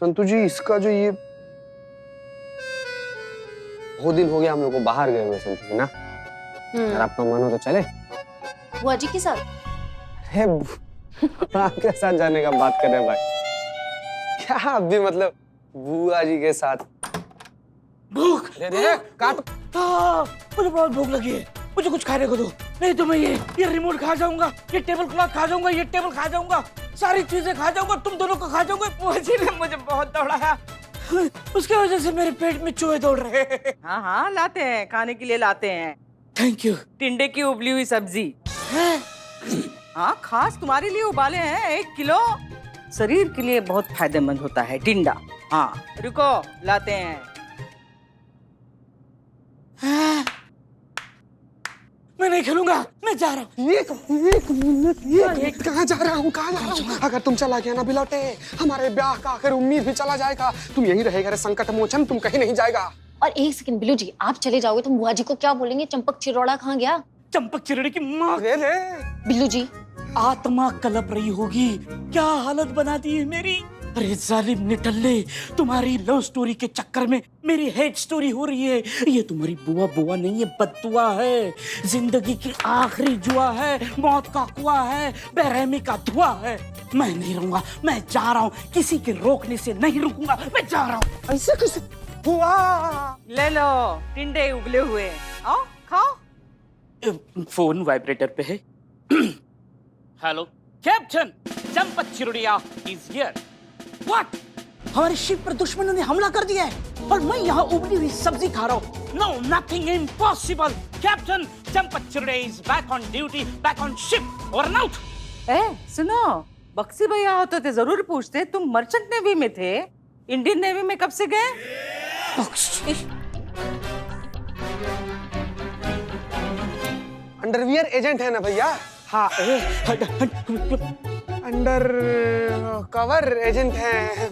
संतु जी, इसका जो ये बहुत दिन हो गया हम लोग को बाहर गए हुए संतु जी ना। अगर आपका मन हो तो चले। बुआ जी के साथ? अरे आपके साथ जाने का बात कर रहे हैं भाई, क्या आप भी मतलब बुआ जी के साथ? भूख काट। मुझे बहुत भूख लगी है, मुझे कुछ खाने को दो, नहीं तो मैं ये रिमोट खा जाऊंगा, ये टेबल क्लॉथ खा जाऊंगा, ये टेबल खा जाऊंगा, सारी चीजें खा जाऊंगा, तुम दोनों को खा जाऊंगा। बुआ जी ने मुझे बहुत दौड़ाया, उसकी वजह से मेरे पेट में चूहे दौड़ रहे हैं। हाँ हाँ लाते हैं, खाने के लिए लाते हैं। Thank you. टिंडे की उबली हुई सब्जी हाँ, खास तुम्हारे लिए उबाले हैं, 1 किलो। शरीर के लिए बहुत फायदेमंद होता है टिंडा। हाँ रुको, लाते हैं। मैं नहीं खेलूंगा, मैं जा रहा हूँ। एक मिनट, कहाँ जा रहा हूँ, कहाँ जा रहा हूँ? अगर तुम चला गया ना बिलौटे, हमारे ब्याह का आखिर उम्मीद भी चला जाएगा। तुम यहीं रहेगा रे संकट मोचन, तुम कहीं नहीं जाएगा। और एक सेकंड बिल्लू जी, आप चले जाओगे तो बुआ जी को क्या बोलेंगे? चंपक चिरोड़ा कहाँ गया? चंपक चिरड़े की माँ। बिल्लू जी, आत्मा कलप रही होगी, क्या हालत बना दी है मेरी। अरे जालिम निठल्ले, तुम्हारी लव स्टोरी के चक्कर में मेरी हेट स्टोरी हो रही है। ये तुम्हारी बुआ बुआ नहीं है, बददुआ है, जिंदगी की आखिरी जुआ है, मौत का कुआं है, बेरहमी का धुआं है। मैं नहीं रहूंगा, मैं जा रहा हूँ, किसी के रोकने से नहीं रुकूंगा, मैं जा रहा हूँ। ऐसे कैसे? बुआ ले लो टिंडे उबले हुए, आओ खाओ। फोन वाइब्रेटर पे है। Hello captain, Champak Chirudiya is here. What? हमारे शिप पर दुश्मनों ने हमला कर दिया है और मैं यहाँ उबली हुई सब्जी खा रहा हूँ। No, nothing impossible. Captain, Champak Chirudiya is back on duty, back on ship. Over and out. ए सुनो, बक्सी भैया होते तो जरूर पूछते, तुम मर्चेंट नेवी में थे, इंडियन नेवी में कब से गए? अंडरवियर एजेंट है ना भैया? हाँ, अंडर कवर एजेंट है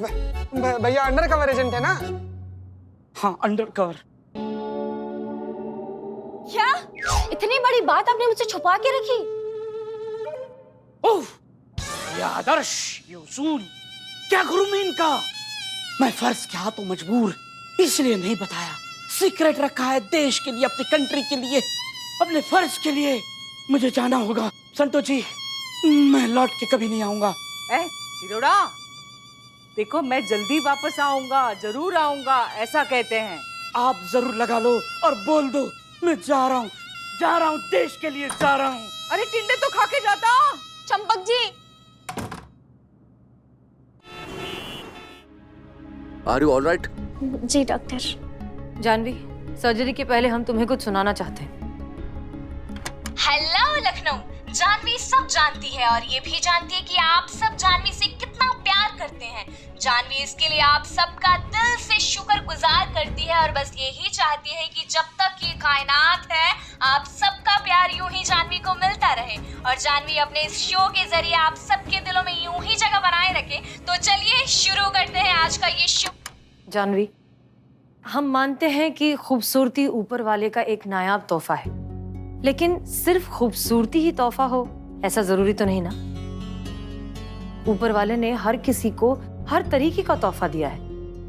भैया, अंडर कवर एजेंट है ना? हाँ, अंडर कवर। क्या इतनी बड़ी बात आपने मुझसे छुपा के रखी? ओह, ये आदर्श, ये उसूल, क्या करूं मैं इनका? मैं फर्ज क्या तो मजबूर, इसलिए नहीं बताया। सीक्रेट रखा है देश के लिए, अपनी कंट्री के लिए, अपने फर्ज के लिए। मुझे जाना होगा संतो जी, मैं लौट के कभी नहीं आऊंगा। ए चिरोड़ा, देखो मैं जल्दी वापस आऊंगा, जरूर आऊंगा, ऐसा कहते हैं। आप जरूर लगा लो और बोल दो, मैं जा रहा हूँ, जा रहा हूँ, देश के लिए जा रहा हूँ। अरे टिंडे तो खा के जाता। Champak ji. Are you all right? जी डॉक्टर। जानवी, सर्जरी के पहले हम तुम्हें कुछ सुनाना चाहते हैं। हेलो लखनऊ, जानवी सब जानती है और ये भी जानती है कि आप सब जानवी से कितना प्यार करते हैं। जानवी इसके लिए आप सबका दिल से शुक्रगुजार करती है और बस यही चाहती है कि जब तक ये कायनात है आप सबका प्यार यूं ही जानवी को मिलता रहे और जानवी अपने इस शो के जरिए आप सबके दिलों में यूं ही जगह बनाए रखे। तो चलिए शुरू करते हैं आज का ये शो। जानवी, हम मानते हैं कि खूबसूरती ऊपर वाले का एक नायाब तोहफा है, लेकिन सिर्फ खूबसूरती ही तोहफा हो ऐसा जरूरी तो नहीं ना। ऊपर वाले ने हर किसी को हर तरीके का तोहफा दिया है।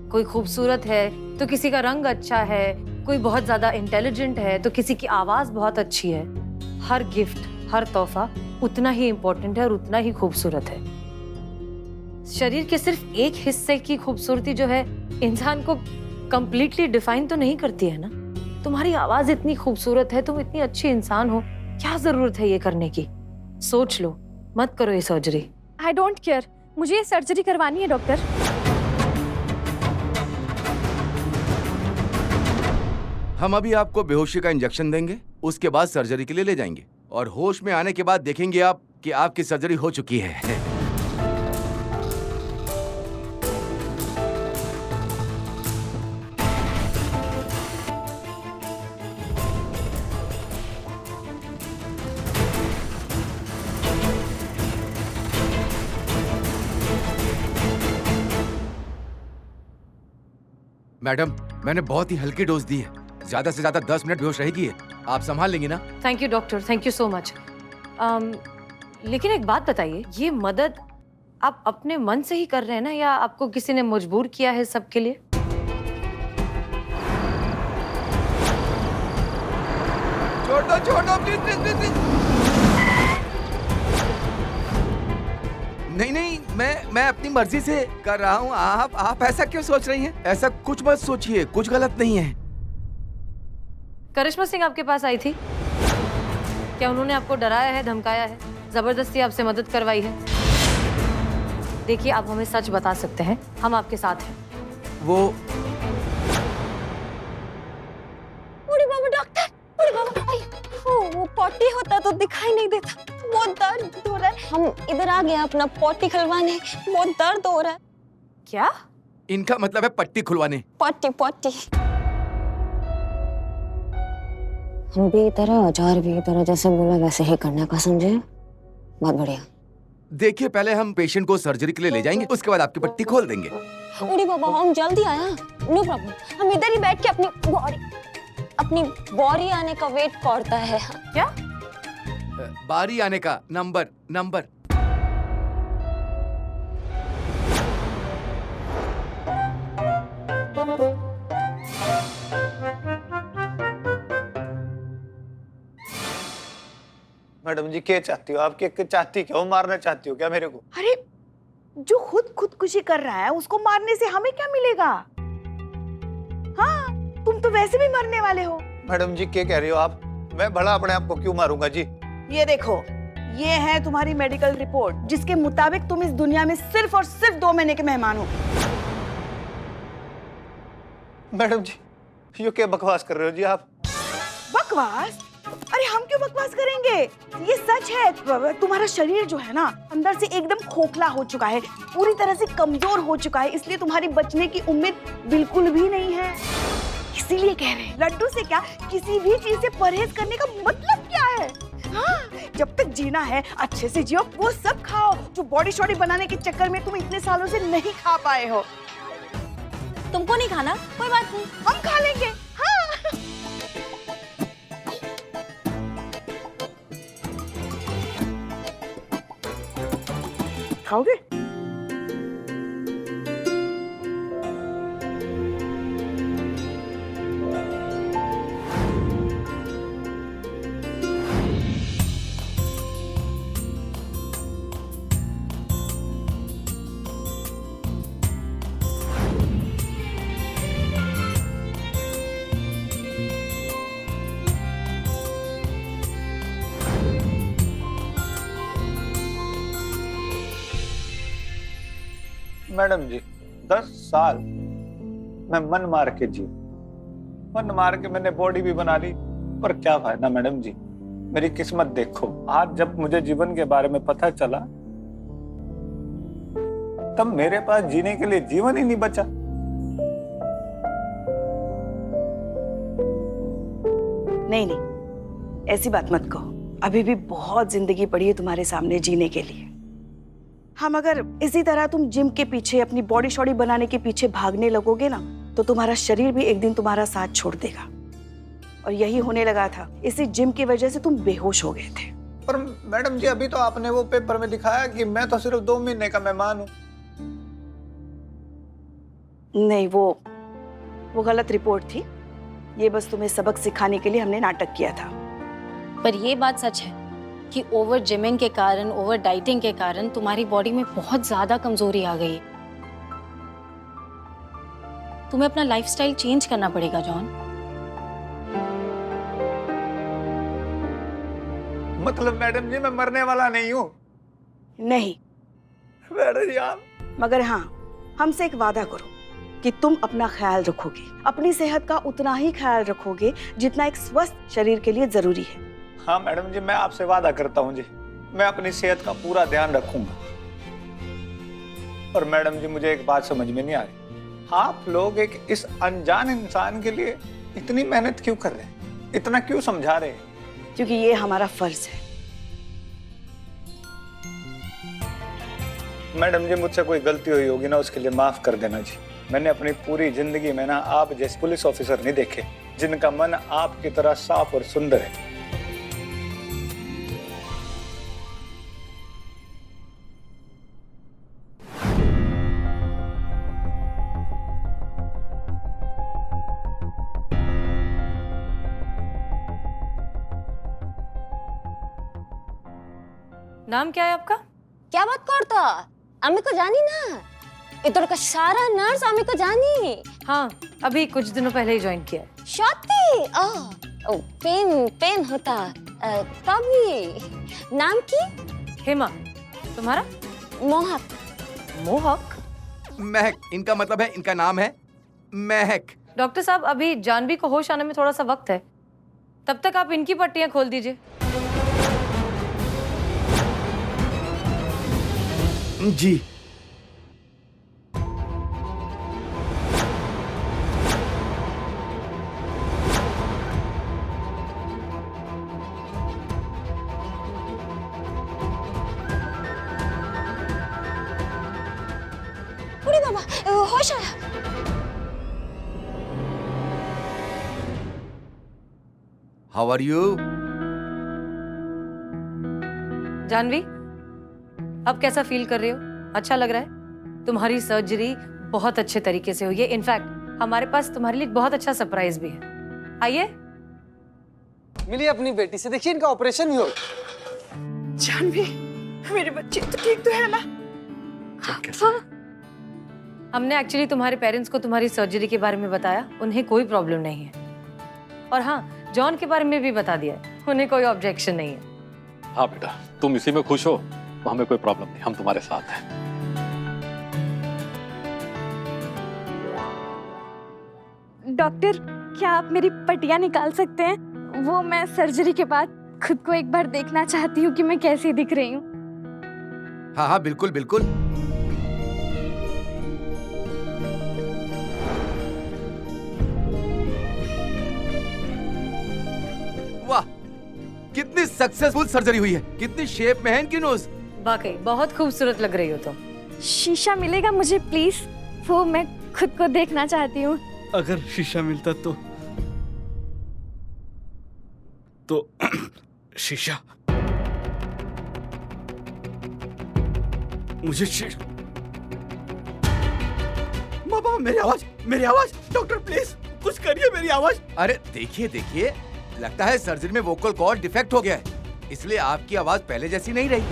कोई खूबसूरत है तो किसी का रंग अच्छा है, कोई बहुत ज्यादा इंटेलिजेंट है तो किसी की आवाज बहुत अच्छी है। हर गिफ्ट, हर तोहफा उतना ही इम्पोर्टेंट है और उतना ही खूबसूरत है। शरीर के सिर्फ एक हिस्से की खूबसूरती जो है इंसान को कंप्लीटली डिफाइन तो नहीं करती है ना। तुम्हारी आवाज इतनी खूबसूरत है, तुम इतनी अच्छी इंसान हो, क्या जरूरत है ये करने की? सोच लो, मत करो ये सर्जरी। आई डोंट केयर, मुझे ये सर्जरी करवानी है डॉक्टर। हम अभी आपको बेहोशी का इंजेक्शन देंगे, उसके बाद सर्जरी के लिए ले जाएंगे और होश में आने के बाद देखेंगे आप कि आपकी सर्जरी हो चुकी है। मैडम, मैंने बहुत ही हल्की डोज दी है, ज्यादा से ज्यादा 10 मिनट बेहोश रहेगी। आप संभाल लेंगी ना? Thank you doctor, thank you so much. लेकिन एक बात बताइए, ये मदद आप अपने मन से ही कर रहे हैं ना, या आपको किसी ने मजबूर किया है सबके लिए? छोड़ दो प्लीज प्लीज प्लीज प्लीज। नहीं, मैं अपनी मर्जी से कर रहा हूँ। आप ऐसा क्यों सोच रही हैं? ऐसा कुछ मत सोचिए, कुछ गलत नहीं है। करिश्मा सिंह आपके पास आई थी? क्या उन्होंने आपको डराया है, धमकाया है, जबरदस्ती आपसे मदद करवाई है? देखिए, आप हमें सच बता सकते हैं, हम आपके साथ हैं। वो अरे बाबा डॉक्टर, अरे बाबा, आई, वो पॉटी होता तो दिखाई नहीं देता, बहुत दर्द हो रहा है। हम इधर आ गए अपना पॉटी खुलवाने, बहुत दर्द हो रहा है। क्या? इनका मतलब है पट्टी खुलवाने। पॉटी हम भी इधर औजार भी इधर, जैसे बोला वैसे ही करने का, समझे? बहुत बढ़िया। देखिए, पहले हम पेशेंट को सर्जरी के लिए ले जाएंगे, उसके बाद आपकी पट्टी खोल देंगे। उड़ी बाबा, हम जल्दी आया, नो प्रॉब्लम। हम इधर ही बैठ के अपनी बॉडी आने का वेट करता है। क्या? बारी आने का नंबर। मैडम जी, क्या चाहती हो आप? क्या चाहती, क्या मारना चाहती हो क्या मेरे को? अरे, जो खुदकुशी कर रहा है उसको मारने से हमें क्या मिलेगा? हाँ, तुम तो वैसे भी मरने वाले हो। मैडम जी, क्या कह रही हो आप? मैं भला अपने आप को क्यों मारूंगा जी? ये देखो, ये है तुम्हारी मेडिकल रिपोर्ट, जिसके मुताबिक तुम इस दुनिया में सिर्फ और सिर्फ 2 महीने के मेहमान हो। मैडम जी, ये क्या बकवास कर रहे हो जी आप? बकवास? अरे हम क्यों बकवास करेंगे? ये सच है। तुम्हारा शरीर जो है ना, अंदर से एकदम खोखला हो चुका है, पूरी तरह से कमजोर हो चुका है, इसलिए तुम्हारी बचने की उम्मीद बिल्कुल भी नहीं है। इसीलिए कह रहे हैं, लड्डू से क्या, किसी भी चीज से परहेज करने का मतलब क्या है? हाँ, जब तक जीना है अच्छे से जियो, वो सब खाओ जो बॉडी शॉडी बनाने के चक्कर में तुम इतने सालों से नहीं खा पाए हो। तुमको नहीं खाना, कोई बात नहीं, हम खा लेंगे। हाँ। खाओगे? मैडम जी, 10 साल मैं मन मार के जी, मन मार के मैंने बॉडी भी बना ली, पर क्या फायदा मैडम जी? मेरी किस्मत देखो, आज जब मुझे जीवन के बारे में पता चला, तब मेरे पास जीने के लिए जीवन ही नहीं बचा। नहीं, ऐसी बात मत कहो। अभी भी बहुत जिंदगी पड़ी है तुम्हारे सामने जीने के लिए। हम अगर इसी तरह तुम जिम के पीछे, अपनी बॉडी शॉडी बनाने के पीछे भागने लगोगे ना, तो तुम्हारा शरीर भी एक दिन तुम्हारा साथ छोड़ देगा। और यही होने लगा था। इसी जिम की वजह से तुम बेहोश हो गए थे। पर मैडम जी, अभी तो आपने वो पेपर में दिखाया कि मैं तो सिर्फ 2 महीने का मेहमान हूँ। नहीं, वो गलत रिपोर्ट थी। ये बस तुम्हें सबक सिखाने के लिए हमने नाटक किया था। पर ये बात सच है कि ओवर जिमिंग के कारण, ओवर डाइटिंग के कारण तुम्हारी बॉडी में बहुत ज्यादा कमजोरी आ गई है। तुम्हें अपना लाइफस्टाइल चेंज करना पड़ेगा जॉन। मतलब मैडम जी, मैं मरने वाला नहीं हूँ? नहीं मैडम जी आप। मगर हाँ, हमसे एक वादा करो कि तुम अपना ख्याल रखोगे, अपनी सेहत का उतना ही ख्याल रखोगे जितना एक स्वस्थ शरीर के लिए जरूरी है। हाँ मैडम जी, मैं आपसे वादा करता हूँ जी, मैं अपनी सेहत का पूरा ध्यान रखूंगा। पर मैडम जी, मुझे एक बात समझ में नहीं आ रही, आप लोग एक इस अनजान इंसान के लिए इतनी मेहनत क्यों कर रहे हैं, इतना क्यों समझा रहे हैं? क्योंकि ये हमारा फर्ज है। मैडम जी, मुझसे कोई गलती हुई होगी ना, उसके लिए माफ कर देना जी। मैंने अपनी पूरी जिंदगी में ना आप जैसे पुलिस ऑफिसर नहीं देखे जिनका मन आपकी तरह साफ और सुंदर है। नाम क्या है आपका? क्या बात करता? आमी को जानी ना? इधर का सारा नर्स आमी को जानी। हाँ, अभी कुछ दिनों पहले ही ज्वाइन किया है। शादी? ओ, पेन होता। कभी नाम की? हेमा। तुम्हारा? मोहक। मोहक? महक, इनका मतलब है, इनका नाम है महक। डॉक्टर साहब, अभी जानवी को होश आने में थोड़ा सा वक्त है, तब तक आप इनकी पट्टियां खोल दीजिए। जी। अरे बाबा, होश आया। How are you? जानवी, अब कैसा फील कर रहे हो? अच्छा लग रहा है? तुम्हारी सर्जरी बहुत अच्छे तरीके से हुई है। इनफैक्ट हमारे पास तुम्हारे लिए एक बहुत अच्छा सरप्राइज भी है। आइए। मिलिए अपनी बेटी से, देखिए इनका ऑपरेशन भी हो। जानवी, मेरे बच्चे तो ठीक तो है ना? हाँ। हमने एक्चुअली तुम्हारे पेरेंट्स को तुम्हारी सर्जरी के बारे में बताया, उन्हें कोई प्रॉब्लम नहीं है। और हाँ, जॉन के बारे में भी बता दिया है, उन्हें कोई ऑब्जेक्शन नहीं है। हाँ बेटा, तुम इसी में खुश हो तो हमें कोई प्रॉब्लम नहीं, हम तुम्हारे साथ हैं। डॉक्टर, क्या आप मेरी पट्टियां निकाल सकते हैं? वो मैं सर्जरी के बाद खुद को एक बार देखना चाहती हूँ कि मैं कैसी दिख रही हूँ। हाँ हाँ, बिल्कुल बिल्कुल। वाह, कितनी सक्सेसफुल सर्जरी हुई है, कितनी शेप में है इनकी नोज। वाकई बहुत खूबसूरत लग रही हो तुम। शीशा मिलेगा मुझे प्लीज? वो मैं खुद को देखना चाहती हूँ। अगर शीशा मिलता तो शीशा, मुझे मामा, मेरी आवाज, डॉक्टर प्लीज कुछ करिए मेरी आवाज। अरे देखिए, लगता है सर्जरी में वोकल कॉर्ड डिफेक्ट हो गया है, इसलिए आपकी आवाज पहले जैसी नहीं रही।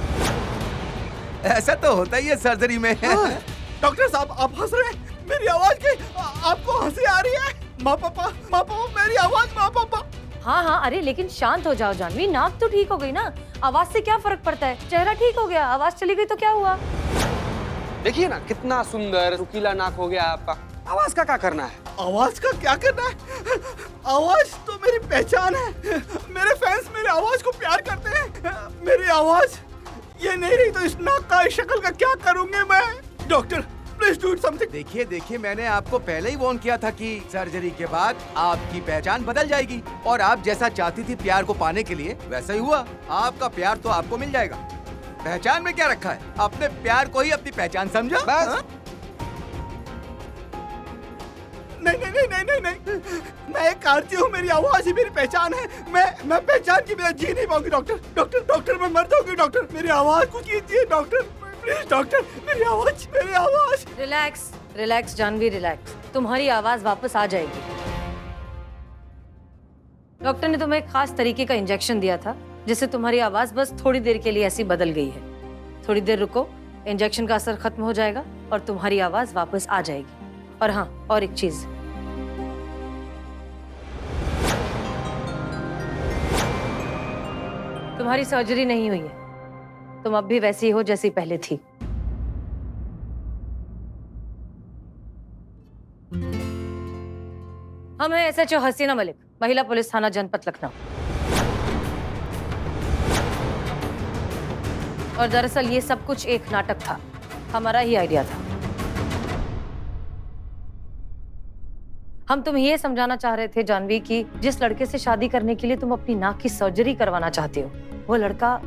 ऐसा तो होता ही है सर्जरी में। डॉक्टर साहब, आप हंस रहे हैं? मेरी आवाज की आपको हंसी आ रही है? माँ पापा, मेरी आवाज, माँ पापा। हाँ, अरे लेकिन शांत हो जाओ जानवी, नाक तो ठीक हो गई ना, आवाज से क्या फर्क पड़ता है? चेहरा ठीक हो गया, आवाज चली गई तो क्या हुआ? देखिए ना, कितना सुंदर रुकीला नाक हो गया आपका। आवाज का क्या करना है? आवाज का क्या करना है? आवाज तो मेरी पहचान है। मेरे फैंस मेरे आवाज को प्यार करते हैं। मेरी आवाज ये नहीं रही तो इस नाक का, इस शक्ल का क्या करूंगे मैं? Doctor please do something. देखिए, मैंने आपको पहले ही वार्न किया था कि सर्जरी के बाद आपकी पहचान बदल जाएगी, और आप जैसा चाहती थी प्यार को पाने के लिए, वैसा ही हुआ। आपका प्यार तो आपको मिल जाएगा। पहचान में क्या रखा है? अपने प्यार को ही अपनी पहचान समझो बस। हाँ? नहीं, मैं एक आरती हूँ, मेरी आवाज ही मेरी पहचान है। मैं पहचान की बिना जी नहीं पाऊंगी। डॉक्टर मैं मर जाऊंगी। डॉक्टर मेरी आवाज को कीजिए। डॉक्टर प्लीज, डॉक्टर मेरी आवाज। Relax Jahnavi, relax. तुम्हारी आवाज वापस आ जाएगी। डॉक्टर ने तुम्हें एक खास तरीके का इंजेक्शन दिया था, जिससे तुम्हारी आवाज बस थोड़ी देर के लिए ऐसी बदल गई है। थोड़ी देर रुको, इंजेक्शन का असर खत्म हो जाएगा और तुम्हारी आवाज वापस आ जाएगी। और हाँ, और एक चीज, तुम्हारी सर्जरी नहीं हुई है, तुम अब भी वैसी हो जैसी पहले थी। हम हैं SHO हसीना मलिक, महिला पुलिस थाना जनपद लखनऊ। और दरअसल ये सब कुछ एक नाटक था, हमारा ही आइडिया था। हम तुम्हें ये समझाना चाह रहे थे जानवी कि जिस लड़के से शादी करने के लिए तुम अपनी नाक की सर्जरी करवाना चाहते हो, वो लड़का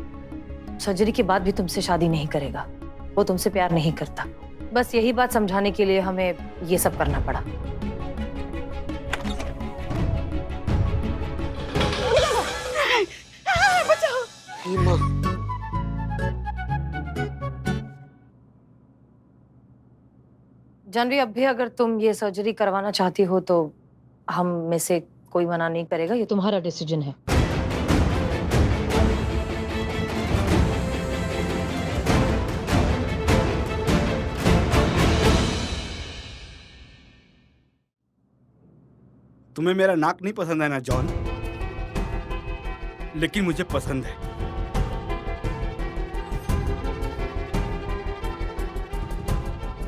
सर्जरी के बाद भी तुमसे शादी नहीं करेगा। वो तुमसे प्यार नहीं करता। बस यही बात समझाने के लिए हमें ये सब करना पड़ा। हेमा, जानवी, अब भी अगर तुम ये सर्जरी करवाना चाहती हो तो हम में से कोई मना नहीं करेगा, ये तुम्हारा डिसीजन है। तुम्हें मेरा नाक नहीं पसंद है ना जॉन, लेकिन मुझे पसंद है।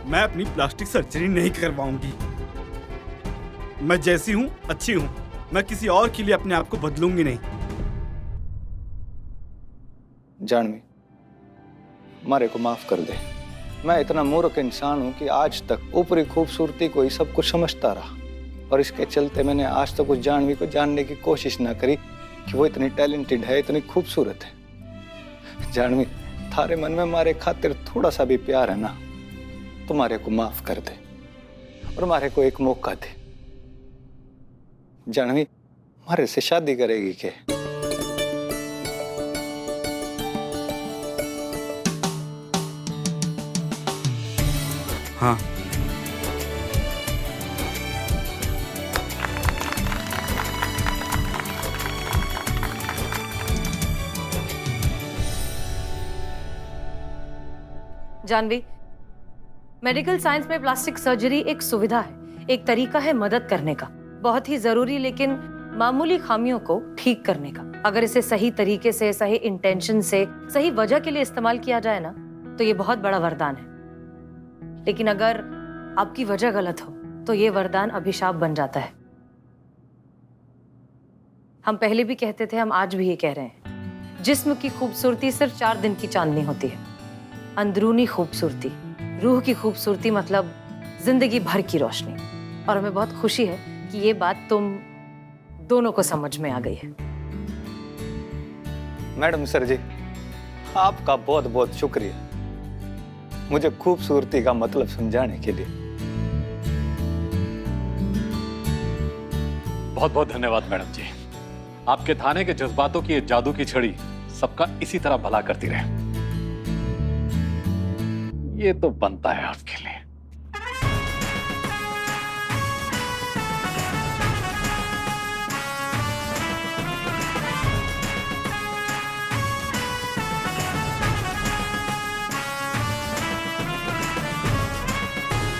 मैं अपनी प्लास्टिक सर्जरी नहीं करवाऊंगी। मैं जैसी हूं अच्छी हूं, मैं किसी और के लिए अपने आप को बदलूंगी नहीं। जानवी, मारे को माफ कर दे। मैं इतना मूर्ख इंसान हूं कि आज तक ऊपरी खूबसूरती को ही सब कुछ समझता रहा, और इसके चलते मैंने आज तक उस जानवी को जानने की कोशिश ना करी कि वो इतनी टैलेंटेड है, इतनी खूबसूरत है। जानवी, थारे मन में मारे खातिर थोड़ा सा भी प्यार है ना, तो मारे को माफ कर दे और मारे को एक मौका दे। जानवी, मारे से शादी करेगी क्या? हाँ। जानवी, मेडिकल साइंस में प्लास्टिक सर्जरी एक सुविधा है, एक तरीका है मदद करने का, बहुत ही जरूरी लेकिन मामूली खामियों को ठीक करने का। अगर इसे सही तरीके से, सही इंटेंशन से, सही वजह के लिए इस्तेमाल किया जाए ना, तो ये बहुत बड़ा वरदान है। लेकिन अगर आपकी वजह गलत हो तो ये वरदान अभिशाप बन जाता है। हम पहले भी कहते थे, हम आज भी ये कह रहे हैं, जिस्म की खूबसूरती सिर्फ 4 दिन की चांदनी होती है। अंदरूनी खूबसूरती, रूह की खूबसूरती मतलब जिंदगी भर की रोशनी। और हमें बहुत खुशी है कि ये बात तुम दोनों को समझ में आ गई है। मैडम सर जी, आपका बहुत बहुत शुक्रिया मुझे खूबसूरती का मतलब समझाने के लिए। बहुत बहुत धन्यवाद मैडम जी। आपके थाने के जज्बातों की ये जादू की छड़ी सबका इसी तरह भला करती रहे। ये तो बनता है आपके लिए।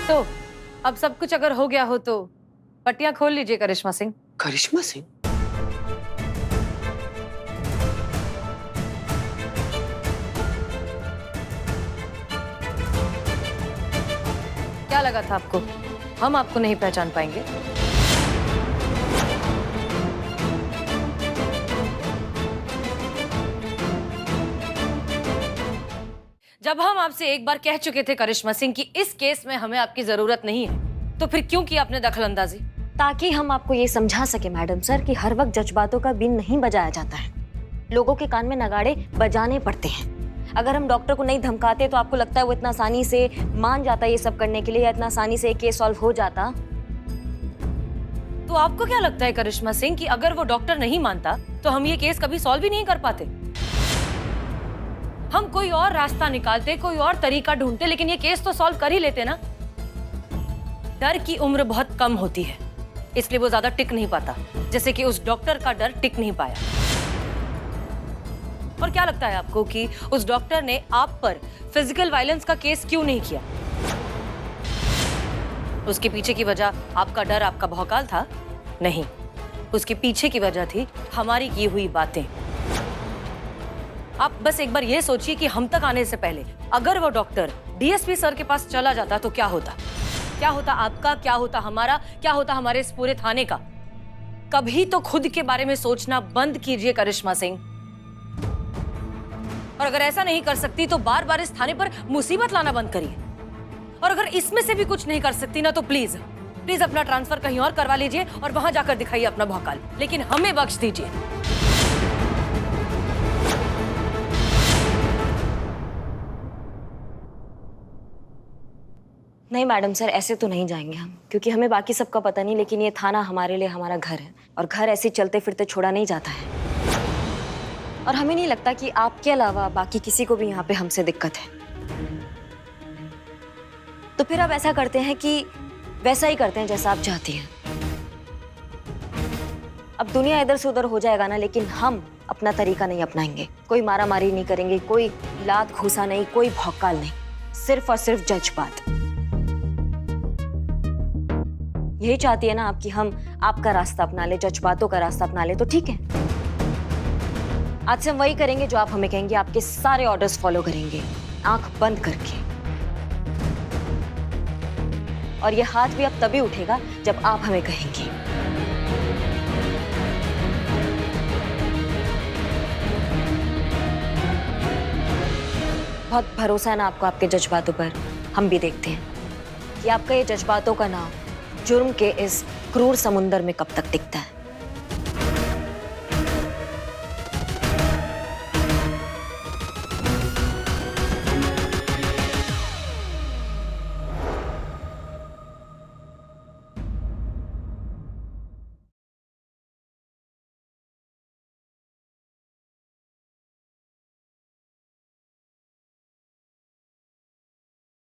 तो अब सब कुछ अगर हो गया हो तो पट्टियां खोल लीजिए करिश्मा सिंह। करिश्मा सिंह? क्या लगा था आपको हम आपको नहीं पहचान पाएंगे? जब हम आपसे एक बार कह चुके थे करिश्मा सिंह कि इस केस में हमें आपकी जरूरत नहीं है, तो फिर क्यों की आपने दखलंदाजी? ताकि हम आपको ये समझा सके मैडम सर कि हर वक्त जज्बातों का बीन नहीं बजाया जाता है, लोगों के कान में नगाड़े बजाने पड़ते हैं। अगर हम डॉक्टर को नहीं धमकाते तो आपको लगता है वो इतना आसानी से मान जाता ये सब करने के लिए, या इतना आसानी से केस सॉल्व हो जाता? तो आपको क्या लगता है करिश्मा सिंह कि अगर वो डॉक्टर नहीं मानता तो हम ये केस कभी सॉल्व ही नहीं कर पाते? हम कोई और रास्ता निकालते, कोई और तरीका ढूंढते, लेकिन ये केस तो सॉल्व कर ही लेते ना। डर की उम्र बहुत कम होती है, इसलिए वो ज्यादा टिक नहीं पाता, जैसे कि उस डॉक्टर का डर टिक नहीं पाया। और क्या लगता है आपको कि उस डॉक्टर ने आप पर फिजिकल वायलेंस का केस क्यों नहीं किया? उसके पीछे की वजह आपका डर, आपका भौकाल था? नहीं, उसके पीछे की वजह थी हमारी की हुई बातें। आप बस एक बार ये सोचिए कि हम तक आने से पहले अगर वो डॉक्टर डीएसपी सर के पास चला जाता तो क्या होता? क्या होता आपका, क्या होता हमारा, क्या होता हमारे इस पूरे थाने का? कभी तो खुद के बारे में सोचना बंद कीजिए करिश्मा सिंह। और अगर ऐसा नहीं कर सकती तो बार बार इस थाने पर मुसीबत लाना बंद करिए। और अगर इसमें से भी कुछ नहीं कर सकती ना, तो प्लीज प्लीज अपना ट्रांसफर कहीं और करवा लीजिए और वहां जाकर दिखाइए अपना भौकाल, लेकिन हमें बख्श दीजिए। नहीं मैडम सर, ऐसे तो नहीं जाएंगे हम, क्योंकि हमें बाकी सबका पता नहीं, लेकिन ये थाना हमारे लिए हमारा घर है, और घर ऐसे चलते फिरते छोड़ा नहीं जाता है। और हमें नहीं लगता कि आपके अलावा बाकी किसी को भी यहाँ पे हमसे दिक्कत है। तो फिर अब ऐसा करते हैं कि वैसा ही करते हैं जैसा आप चाहती हैं। अब दुनिया इधर से उधर हो जाएगा ना, लेकिन हम अपना तरीका नहीं अपनाएंगे। कोई मारा मारी नहीं करेंगे, कोई लात घूसा नहीं, कोई भौकाल नहीं, सिर्फ और सिर्फ जज्बात। यही चाहती है ना आप कि हम आपका रास्ता अपना ले, जज्बातों का रास्ता अपना ले, तो ठीक है। आज से हम वही करेंगे जो आप हमें कहेंगे, आपके सारे ऑर्डर्स फॉलो करेंगे, आंख बंद करके। और ये हाथ भी अब तभी उठेगा जब आप हमें कहेंगे। बहुत भरोसा है ना आपको आपके जज्बातों पर। हम भी देखते हैं कि आपका ये जज्बातों का नाव जुर्म के इस क्रूर समुंदर में कब तक टिकता है।